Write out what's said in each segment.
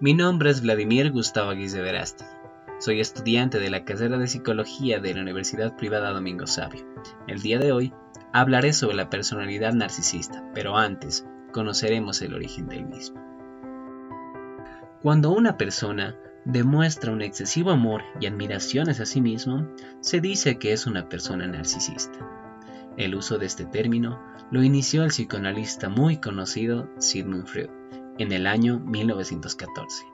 Mi nombre es Vladimir Gustavo Aguirre Verástegui. Soy estudiante de la carrera de Psicología de la Universidad Privada Domingo Sabio. El día de hoy hablaré sobre la personalidad narcisista, pero antes conoceremos el origen del mismo. Cuando una persona demuestra un excesivo amor y admiración hacia sí mismo, se dice que es una persona narcisista. El uso de este término lo inició el psicoanalista muy conocido Sigmund Freud en el año 1914.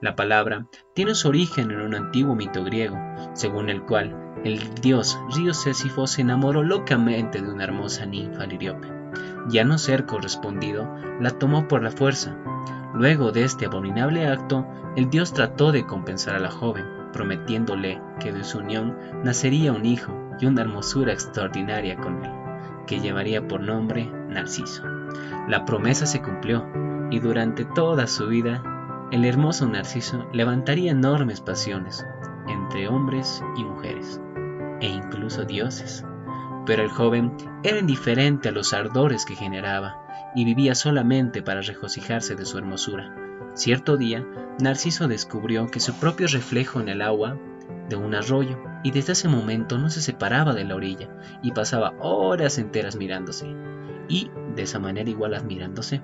La palabra tiene su origen en un antiguo mito griego, según el cual el dios río Sísifo se enamoró locamente de una hermosa ninfa liriope, y a no ser correspondido, la tomó por la fuerza. Luego de este abominable acto, el dios trató de compensar a la joven, prometiéndole que de su unión nacería un hijo y una hermosura extraordinaria con él, que llevaría por nombre Narciso. La promesa se cumplió, y durante toda su vida, el hermoso Narciso levantaría enormes pasiones entre hombres y mujeres, e incluso dioses. Pero el joven era indiferente a los ardores que generaba, y vivía solamente para regocijarse de su hermosura. Cierto día, Narciso descubrió que su propio reflejo en el agua de un arroyo, y desde ese momento no se separaba de la orilla, y pasaba horas enteras mirándose, y de esa manera igual admirándose,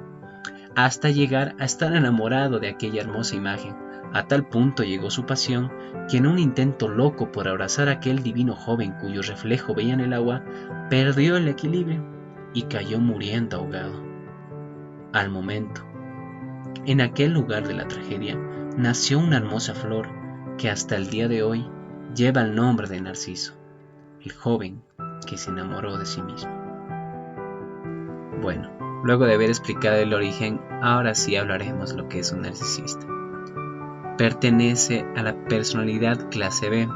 hasta llegar a estar enamorado de aquella hermosa imagen. A tal punto llegó su pasión que en un intento loco por abrazar a aquel divino joven cuyo reflejo veía en el agua, perdió el equilibrio y cayó muriendo ahogado. Al momento, en aquel lugar de la tragedia, nació una hermosa flor que hasta el día de hoy lleva el nombre de Narciso, el joven que se enamoró de sí mismo. Bueno, luego de haber explicado el origen, ahora sí hablaremos lo que es un narcisista. Pertenece a la personalidad clase B.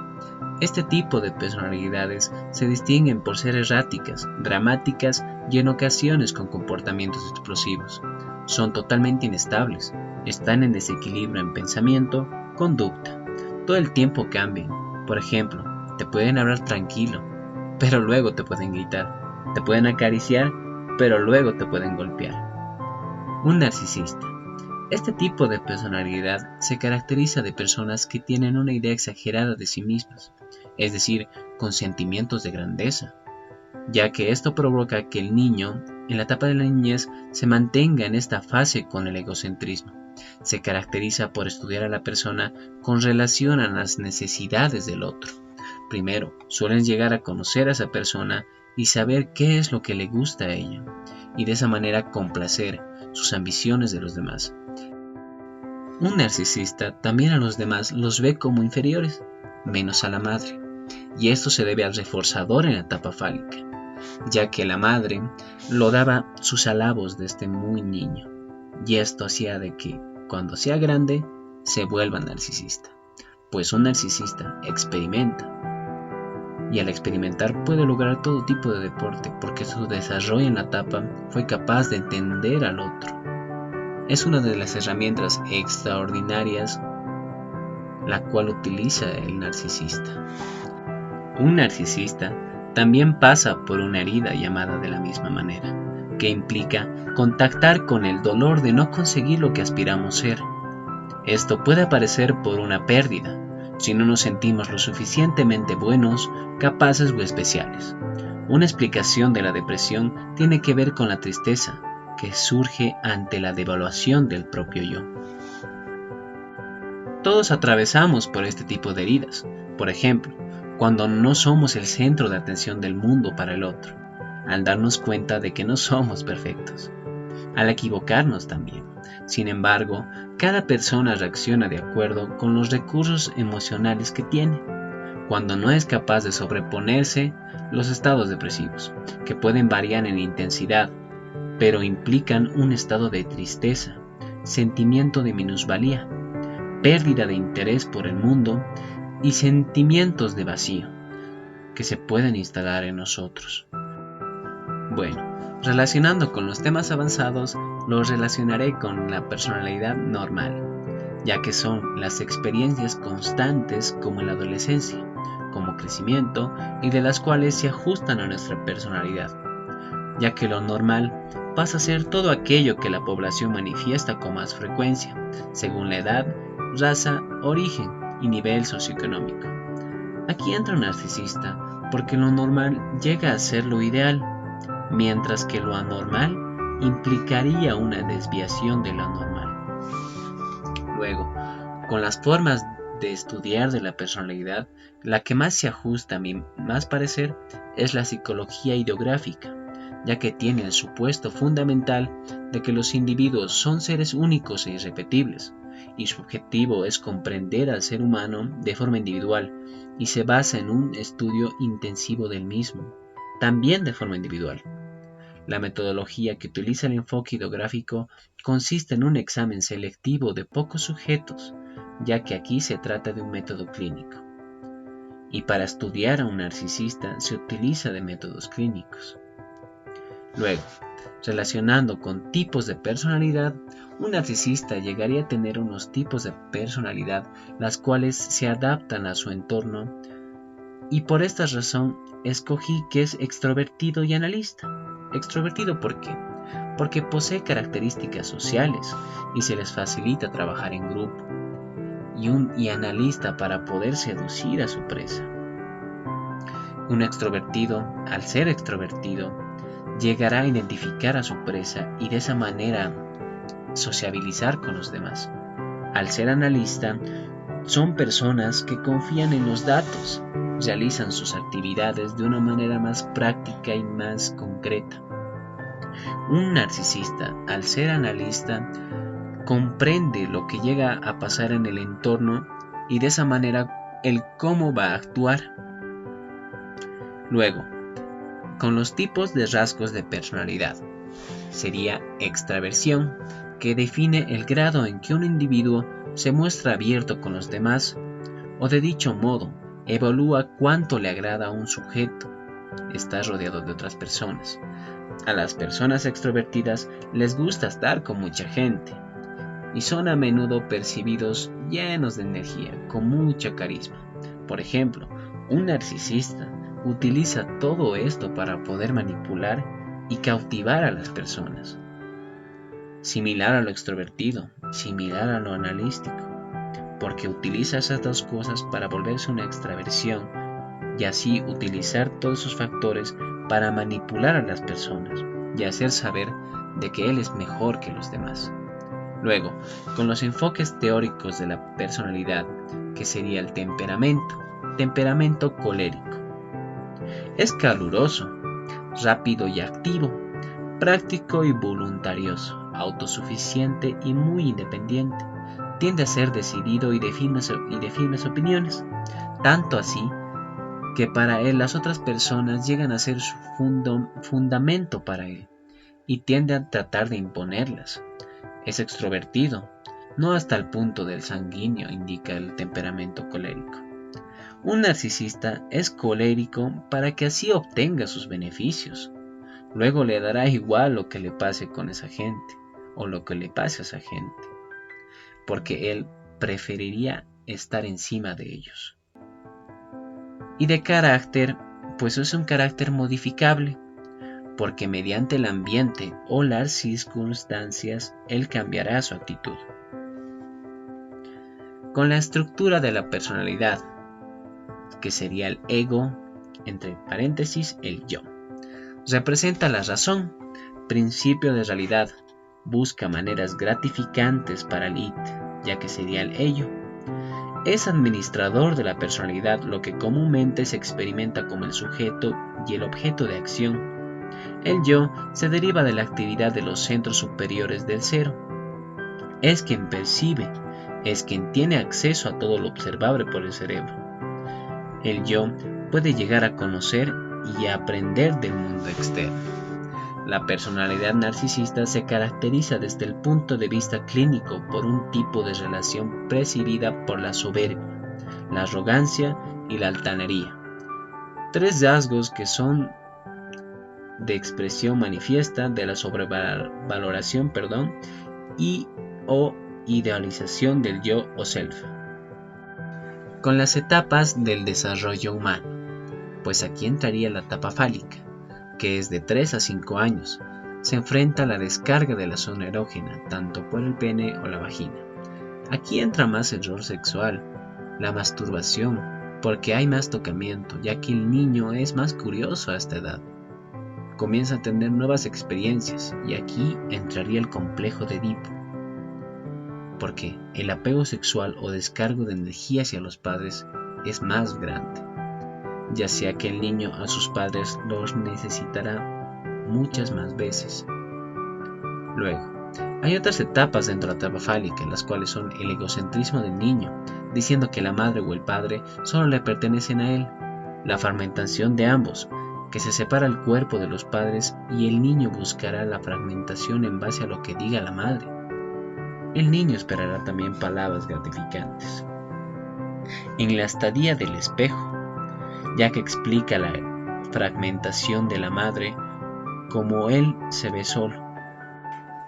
Este tipo de personalidades se distinguen por ser erráticas, dramáticas y en ocasiones con comportamientos explosivos. Son totalmente inestables, están en desequilibrio en pensamiento, conducta. Todo el tiempo cambian. Por ejemplo, te pueden hablar tranquilo, pero luego te pueden gritar. Te pueden acariciar, pero luego te pueden golpear. Un narcisista. Este tipo de personalidad se caracteriza de personas que tienen una idea exagerada de sí mismas, es decir, con sentimientos de grandeza, ya que esto provoca que el niño, en la etapa de la niñez, se mantenga en esta fase con el egocentrismo. Se caracteriza por estudiar a la persona con relación a las necesidades del otro. Primero, suelen llegar a conocer a esa persona y saber qué es lo que le gusta a ella, y de esa manera complacer sus ambiciones de los demás. Un narcisista también a los demás los ve como inferiores, menos a la madre, y esto se debe al reforzador en la etapa fálica, ya que la madre lo daba sus alabos desde muy niño, y esto hacía de que, cuando sea grande, se vuelva narcisista, pues un narcisista experimenta, y al experimentar puede lograr todo tipo de deporte, porque su desarrollo en la etapa fue capaz de entender al otro. Es una de las herramientas extraordinarias la cual utiliza el narcisista. Un narcisista también pasa por una herida llamada de la misma manera, que implica contactar con el dolor de no conseguir lo que aspiramos ser. Esto puede aparecer por una pérdida, si no nos sentimos lo suficientemente buenos, capaces o especiales. Una explicación de la depresión tiene que ver con la tristeza, que surge ante la devaluación del propio yo. Todos atravesamos por este tipo de heridas, por ejemplo, cuando no somos el centro de atención del mundo para el otro, al darnos cuenta de que no somos perfectos, al equivocarnos también. Sin embargo, cada persona reacciona de acuerdo con los recursos emocionales que tiene, cuando no es capaz de sobreponerse los estados depresivos, que pueden variar en intensidad, pero implican un estado de tristeza, sentimiento de minusvalía, pérdida de interés por el mundo y sentimientos de vacío que se pueden instalar en nosotros. Bueno, relacionando con los temas avanzados, los relacionaré con la personalidad normal, ya que son las experiencias constantes como en la adolescencia, como crecimiento y de las cuales se ajustan a nuestra personalidad, ya que lo normal pasa a ser todo aquello que la población manifiesta con más frecuencia, según la edad, raza, origen y nivel socioeconómico. Aquí entra un narcisista porque lo normal llega a ser lo ideal, mientras que lo anormal implicaría una desviación de lo normal. Luego, con las formas de estudiar de la personalidad, la que más se ajusta a mi más parecer es la psicología ideográfica, ya que tiene el supuesto fundamental de que los individuos son seres únicos e irrepetibles, y su objetivo es comprender al ser humano de forma individual, y se basa en un estudio intensivo del mismo, también de forma individual. La metodología que utiliza el enfoque ideográfico consiste en un examen selectivo de pocos sujetos, ya que aquí se trata de un método clínico. Y para estudiar a un narcisista se utiliza de métodos clínicos. Luego, relacionando con tipos de personalidad, un narcisista llegaría a tener unos tipos de personalidad las cuales se adaptan a su entorno, y por esta razón escogí que es extrovertido y analista. Extrovertido, ¿por qué? Porque posee características sociales y se les facilita trabajar en grupo, y analista para poder seducir a su presa. Un extrovertido, al ser extrovertido, llegará a identificar a su presa y de esa manera sociabilizar con los demás. Al ser analista, son personas que confían en los datos, realizan sus actividades de una manera más práctica y más concreta. Un narcisista, al ser analista, comprende lo que llega a pasar en el entorno y de esa manera el cómo va a actuar. Luego, con los tipos de rasgos de personalidad, sería extraversión, que define el grado en que un individuo se muestra abierto con los demás, o de dicho modo, evalúa cuánto le agrada a un sujeto, está rodeado de otras personas. A las personas extrovertidas les gusta estar con mucha gente, y son a menudo percibidos llenos de energía, con mucha carisma. Por ejemplo, un narcisista utiliza todo esto para poder manipular y cautivar a las personas. Similar a lo extrovertido, similar a lo analítico, porque utiliza esas dos cosas para volverse una extraversión y así utilizar todos sus factores para manipular a las personas y hacer saber de que él es mejor que los demás. Luego, con los enfoques teóricos de la personalidad, que sería el temperamento colérico. Es caluroso, rápido y activo, práctico y voluntarioso, autosuficiente y muy independiente. Tiende a ser decidido y de firmes opiniones, tanto así que para él las otras personas llegan a ser su fundamento para él, y tiende a tratar de imponerlas. Es extrovertido, no hasta el punto del sanguíneo, indica el temperamento colérico. Un narcisista es colérico para que así obtenga sus beneficios. Luego le dará igual lo que le pase con esa gente, o lo que le pase a esa gente, porque él preferiría estar encima de ellos. Y de carácter, pues es un carácter modificable, porque mediante el ambiente o las circunstancias, él cambiará su actitud. Con la estructura de la personalidad, que sería el ego, entre paréntesis, el yo. Representa la razón, principio de realidad, busca maneras gratificantes para el id, ya que sería el ello. Es administrador de la personalidad, lo que comúnmente se experimenta como el sujeto y el objeto de acción. El yo se deriva de la actividad de los centros superiores del cero. Es quien percibe, es quien tiene acceso a todo lo observable por el cerebro. El yo puede llegar a conocer y a aprender del mundo externo. La personalidad narcisista se caracteriza desde el punto de vista clínico por un tipo de relación presidida por la soberbia, la arrogancia y la altanería. Tres rasgos que son de expresión manifiesta de la sobrevaloración, y o idealización del yo o self. Con las etapas del desarrollo humano, pues aquí entraría la etapa fálica, que es de 3 a 5 años, se enfrenta a la descarga de la zona erógena, tanto por el pene o la vagina. Aquí entra más el rol sexual, la masturbación, porque hay más tocamiento, ya que el niño es más curioso a esta edad. Comienza a tener nuevas experiencias y aquí entraría el complejo de Edipo, porque el apego sexual o descargo de energía hacia los padres es más grande, ya sea que el niño a sus padres los necesitará muchas más veces. Luego, hay otras etapas dentro de la etapa fálica, las cuales son el egocentrismo del niño, diciendo que la madre o el padre solo le pertenecen a él, la fragmentación de ambos, que se separa el cuerpo de los padres y el niño buscará la fragmentación en base a lo que diga la madre. El niño esperará también palabras gratificantes. En la estadía del espejo, ya que explica la fragmentación de la madre como él se ve solo.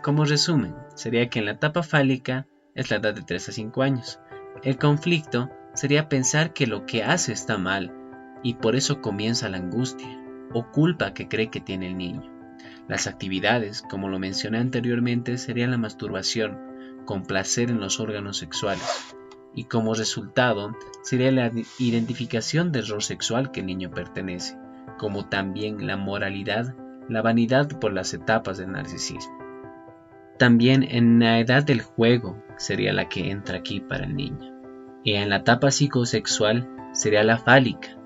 Como resumen, sería que en la etapa fálica es la edad de 3 a 5 años. El conflicto sería pensar que lo que hace está mal y por eso comienza la angustia o culpa que cree que tiene el niño. Las actividades, como lo mencioné anteriormente, serían la masturbación, con placer en los órganos sexuales, y como resultado sería la identificación del rol sexual que el niño pertenece, como también la moralidad, la vanidad por las etapas del narcisismo. También en la edad del juego sería la que entra aquí para el niño, y en la etapa psicosexual sería la fálica,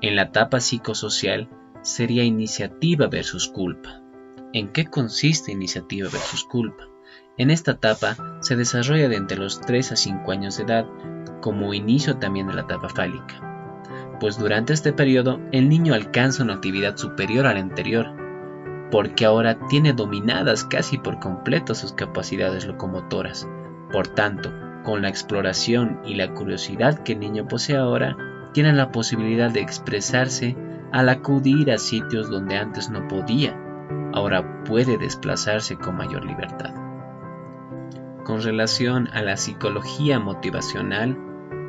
en la etapa psicosocial sería iniciativa versus culpa. ¿En qué consiste iniciativa versus culpa? En esta etapa se desarrolla de entre los 3 a 5 años de edad, como inicio también de la etapa fálica, pues durante este periodo el niño alcanza una actividad superior a la anterior, porque ahora tiene dominadas casi por completo sus capacidades locomotoras. Por tanto, con la exploración y la curiosidad que el niño posee ahora, tiene la posibilidad de expresarse al acudir a sitios donde antes no podía. Ahora puede desplazarse con mayor libertad. Con relación a la psicología motivacional,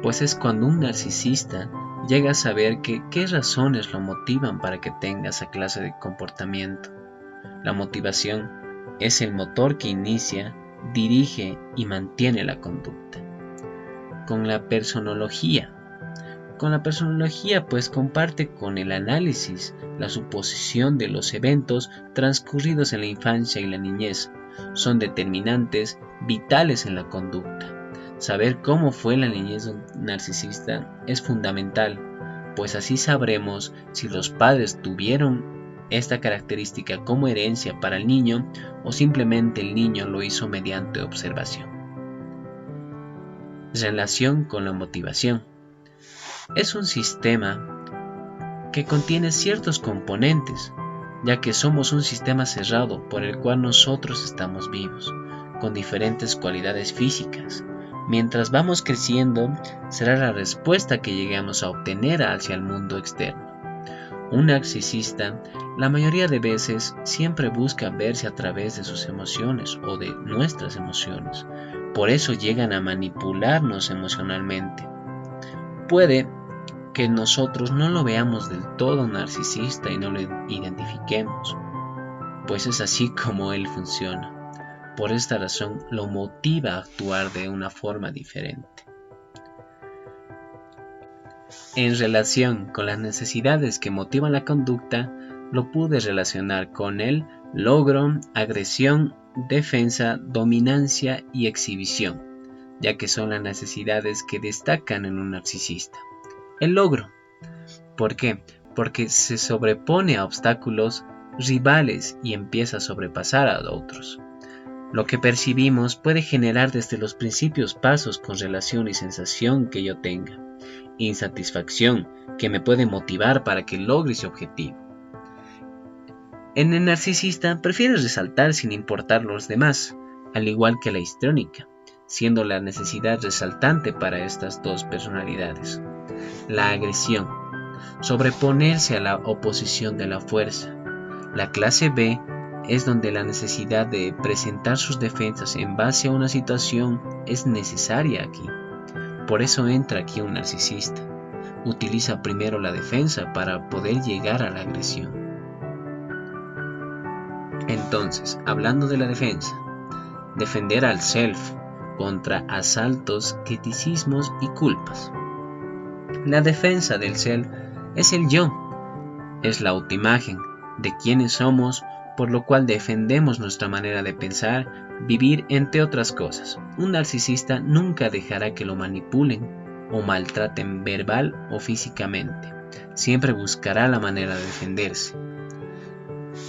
pues es cuando un narcisista llega a saber qué razones lo motivan para que tenga esa clase de comportamiento. La motivación es el motor que inicia, dirige y mantiene la conducta. Con la personología, pues comparte con el análisis la suposición de los eventos transcurridos en la infancia y la niñez. Son determinantes, vitales en la conducta. Saber cómo fue la niñez de un narcisista es fundamental, pues así sabremos si los padres tuvieron esta característica como herencia para el niño o simplemente el niño lo hizo mediante observación. Relación con la motivación. Es un sistema que contiene ciertos componentes, ya que somos un sistema cerrado por el cual nosotros estamos vivos, con diferentes cualidades físicas. Mientras vamos creciendo, será la respuesta que lleguemos a obtener hacia el mundo externo. Un narcisista, la mayoría de veces, siempre busca verse a través de sus emociones o de nuestras emociones. Por eso llegan a manipularnos emocionalmente. Puede que nosotros no lo veamos del todo narcisista y no lo identifiquemos, pues es así como él funciona. Por esta razón lo motiva a actuar de una forma diferente. En relación con las necesidades que motivan la conducta, lo pude relacionar con el logro, agresión, defensa, dominancia y exhibición, ya que son las necesidades que destacan en un narcisista. El logro. ¿Por qué? Porque se sobrepone a obstáculos rivales y empieza a sobrepasar a otros. Lo que percibimos puede generar desde los principios pasos con relación y sensación que yo tenga. Insatisfacción, que me puede motivar para que logre ese objetivo. En el narcisista prefiere resaltar sin importar los demás, al igual que la histriónica, siendo la necesidad resaltante para estas dos personalidades. La agresión, sobreponerse a la oposición de la fuerza. La clase B es donde la necesidad de presentar sus defensas en base a una situación es necesaria aquí. Por eso entra aquí un narcisista. Utiliza primero la defensa para poder llegar a la agresión. Entonces, hablando de la defensa, defender al self contra asaltos, criticismos y culpas. La defensa del self es el yo, es la autoimagen de quienes somos, por lo cual defendemos nuestra manera de pensar, vivir, entre otras cosas. Un narcisista nunca dejará que lo manipulen o maltraten verbal o físicamente. Siempre buscará la manera de defenderse.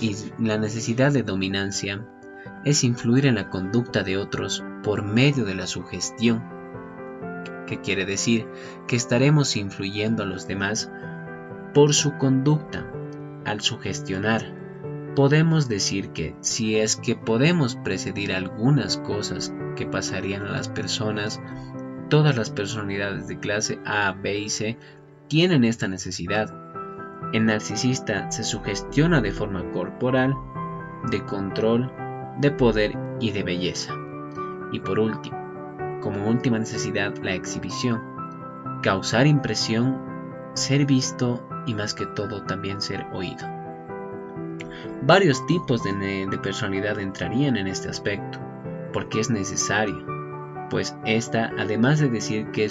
Y la necesidad de dominancia es influir en la conducta de otros por medio de la sugestión, que quiere decir que estaremos influyendo a los demás por su conducta. Al sugestionar, podemos decir que si es que podemos predecir algunas cosas que pasarían a las personas, todas las personalidades de clase A, B y C tienen esta necesidad. El narcisista se sugestiona de forma corporal, de control, de poder y de belleza. Y por último, como última necesidad, la exhibición, causar impresión, ser visto y más que todo también ser oído. Varios tipos de personalidad entrarían en este aspecto, porque es necesario, pues esta, además de decir que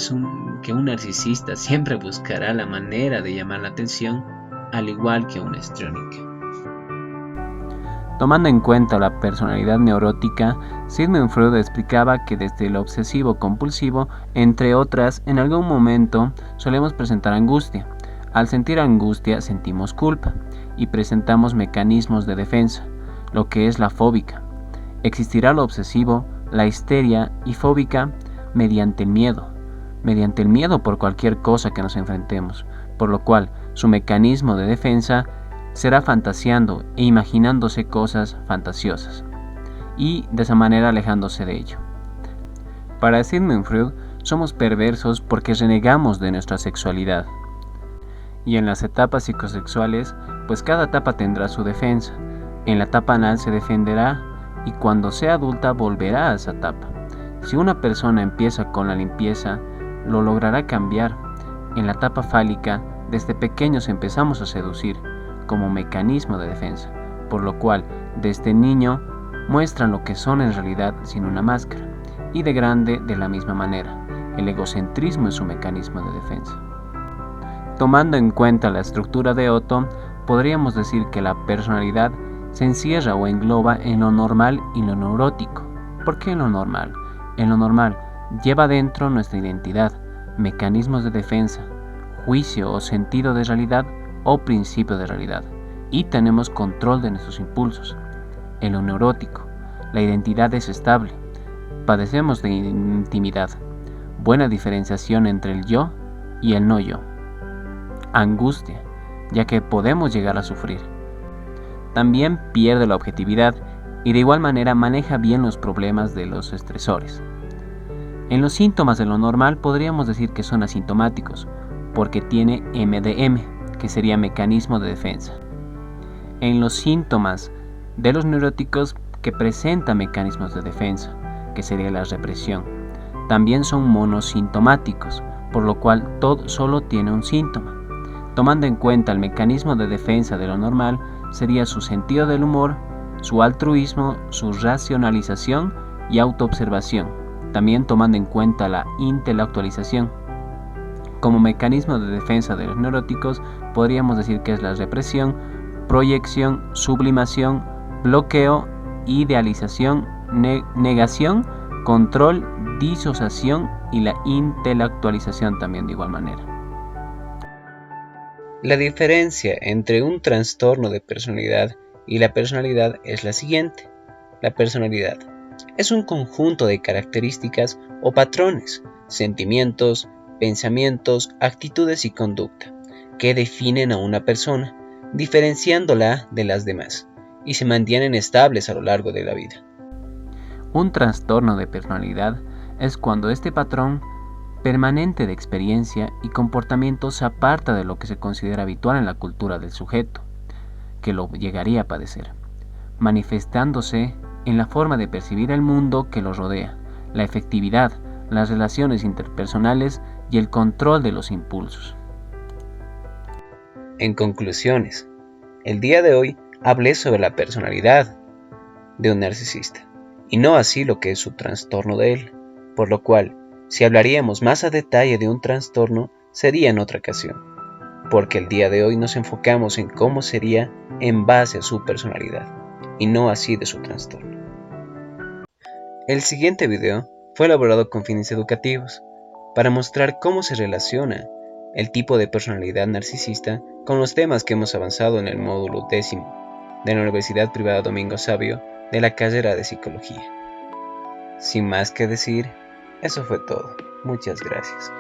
un narcisista siempre buscará la manera de llamar la atención, al igual que un histriónico. Tomando en cuenta la personalidad neurótica, Sigmund Freud explicaba que desde lo obsesivo compulsivo, entre otras, en algún momento solemos presentar angustia. Al sentir angustia sentimos culpa y presentamos mecanismos de defensa, lo que es la fóbica. Existirá lo obsesivo, la histeria y fóbica mediante el miedo por cualquier cosa que nos enfrentemos, por lo cual su mecanismo de defensa será fantaseando e imaginándose cosas fantasiosas, y de esa manera alejándose de ello. Para Sigmund Freud, somos perversos porque renegamos de nuestra sexualidad. Y en las etapas psicosexuales, pues cada etapa tendrá su defensa. En la etapa anal se defenderá y cuando sea adulta volverá a esa etapa. Si una persona empieza con la limpieza, lo logrará cambiar. En la etapa fálica, desde pequeños empezamos a seducir como mecanismo de defensa, por lo cual desde niño muestran lo que son en realidad sin una máscara, y de grande de la misma manera. El egocentrismo es su mecanismo de defensa. Tomando en cuenta la estructura de Otto, podríamos decir que la personalidad se encierra o engloba en lo normal y lo neurótico. ¿Por qué en lo normal? En lo normal lleva dentro nuestra identidad, mecanismos de defensa, juicio o sentido de realidad o principio de realidad, y tenemos control de nuestros impulsos. En lo neurótico, la identidad es estable, padecemos de intimidad, buena diferenciación entre el yo y el no yo. Angustia, ya que podemos llegar a sufrir. También pierde la objetividad y de igual manera maneja bien los problemas de los estresores. En los síntomas de lo normal podríamos decir que son asintomáticos, porque tiene MDM, que sería mecanismo de defensa. En los síntomas de los neuróticos que presentan mecanismos de defensa, que sería la represión, también son monosintomáticos, por lo cual todo solo tiene un síntoma. Tomando en cuenta el mecanismo de defensa de lo normal, sería su sentido del humor, su altruismo, su racionalización y autoobservación, también tomando en cuenta la intelectualización. Como mecanismo de defensa de los neuróticos, podríamos decir que es la represión, proyección, sublimación, bloqueo, idealización, negación, control, disociación y la intelectualización también de igual manera. La diferencia entre un trastorno de personalidad y la personalidad es la siguiente. La personalidad es un conjunto de características o patrones, sentimientos, pensamientos, actitudes y conducta que definen a una persona, diferenciándola de las demás, y se mantienen estables a lo largo de la vida. Un trastorno de personalidad es cuando este patrón permanente de experiencia y comportamiento se aparta de lo que se considera habitual en la cultura del sujeto, que lo llegaría a padecer, manifestándose en la forma de percibir el mundo que lo rodea, la efectividad, las relaciones interpersonales y el control de los impulsos. En conclusiones, el día de hoy hablé sobre la personalidad, de un narcisista, y no así lo que es su trastorno de él, por lo cual, si hablaríamos más a detalle de un trastorno, sería en otra ocasión, porque el día de hoy nos enfocamos en cómo sería en base a su personalidad, y no así de su trastorno. El siguiente video fue elaborado con fines educativos, para mostrar cómo se relaciona el tipo de personalidad narcisista con los temas que hemos avanzado en el módulo 10 de la Universidad Privada Domingo Sabio de la carrera de Psicología. Sin más que decir, eso fue todo. Muchas gracias.